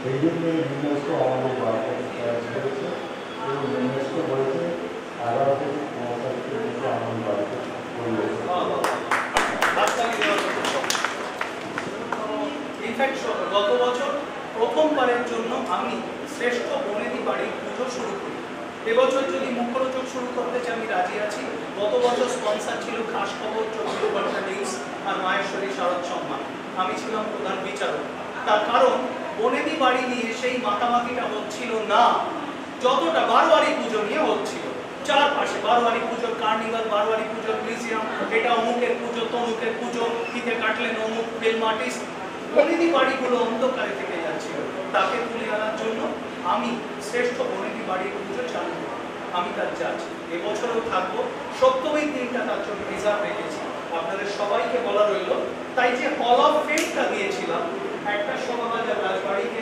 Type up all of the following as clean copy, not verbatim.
এই জন্য ইউনেস্কো আমাদের বার্তা চয়েস করেছে এবং ইউনেস্কো বলেছে 11 থেকে 15 তারিখের মধ্যে আমাদের বাড়িতে পরিবেশ। ইনফ্যাক্ট গত বছর প্রথমবারের জন্য আমি শ্রেষ্ঠ বনেদি বাড়ির পুজো শুরু করি। এবছর যদি মুখরোচক শুরু করতে চাই আমি রাজি আছি। গত বছর স্পন্সার ছিল খাস খবর, 24 ঘন্টা নিউজ আর মায়েশ্বরী শারদ সম্মান। আমি ছিলাম প্রধান বিচারক। তার কারণ বনেদি বাড়ি নিয়ে সেই মাতামাতিটা হচ্ছিল না যতটা বারোয়ারি পুজো নিয়ে হচ্ছিল। চারপাশে বারোয়ারি পুজোর কার্নিভাল, বারোয়ারি পুজোর মিউজিয়াম, এটা অমুকের পুজো, তমুকের পুজো, ফিতে কাটলেন অমুক, ফিল্ম আর্টিস্ট। বনেদি বাড়িগুলো অন্ধকারে থেকে যাচ্ছিল। তাকে তুলে আনার জন্য আমি শ্রেষ্ঠ বনেদি বাড়ির পুজো চালু করি। আমি তার জাজ। এবছরও থাকবো। সপ্তমীর দিনটা তার জন্য রিজার্ভ রেখেছি। আপনাদের সবাইকে বলা রইল। তাই যে হল অফ ফেমটা দিয়েছিলাম, একটা শোভাবাজার রাজবাড়িকে,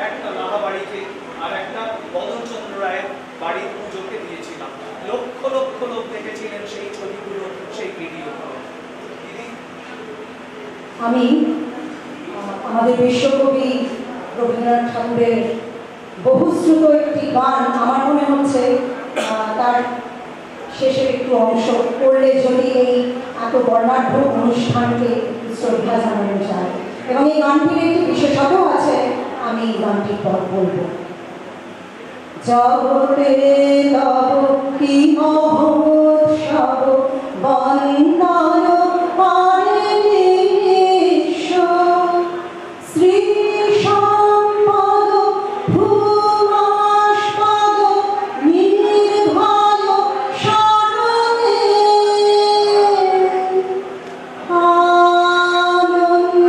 একটা লাহাবাড়িকে, আর একটা বদনচন্দ্র রায়ের বাড়ির পুজোকে দিয়েছিলাম। লক্ষ লক্ষ লোক দেখেছিলেন সেই ছবিগুলো, সেই ভিডিওগুলো। আমি আমাদের বিশ্বকবি রবীন্দ্রনাথ ঠাকুরের বহুশ্রুত একটি গান আমার মনে হচ্ছে তার শেষের একটু অংশ করলে যদি এই এত বর্ণাঢ্য অনুষ্ঠানকে শ্রদ্ধা জানানো যায়। এবং এই গানটির একটি বিশেষত্ব আছে, আমি এই গানটির পর বলবো। জগতে তব কি মহোৎসব বন্দন পারে বিশ্ব, শ্রী সম্পদ ভূমাস্পদ নির্ভয় শরণে, আনন্দ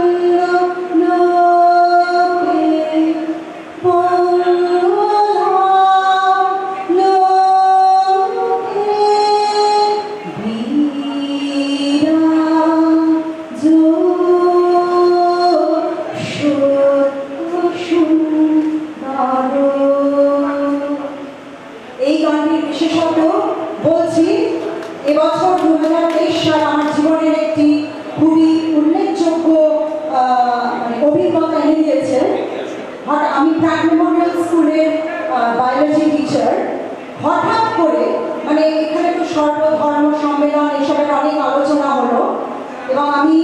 এই গানটির বিশেষত বলছি, এবছর 2023 সাল আমার জীবনের একটি খুবই উল্লেখযোগ্য অভিজ্ঞতা এনে দিয়েছে। আমি প্রাক মেমোরিয়াল স্কুলের বায়োলজি টিচার। হঠাৎ করে এখানে তো সর্বধর্ম সম্মেলন এসবের অনেক আলোচনা হলো এবং আমি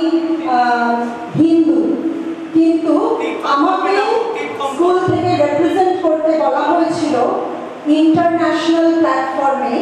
হিন্দু, কিন্তু আমাকে স্কুল থেকে রিপ্রেজেন্ট করতে বলা হয়েছিল ইন্টারন্যাশনাল প্ল্যাটফর্মে।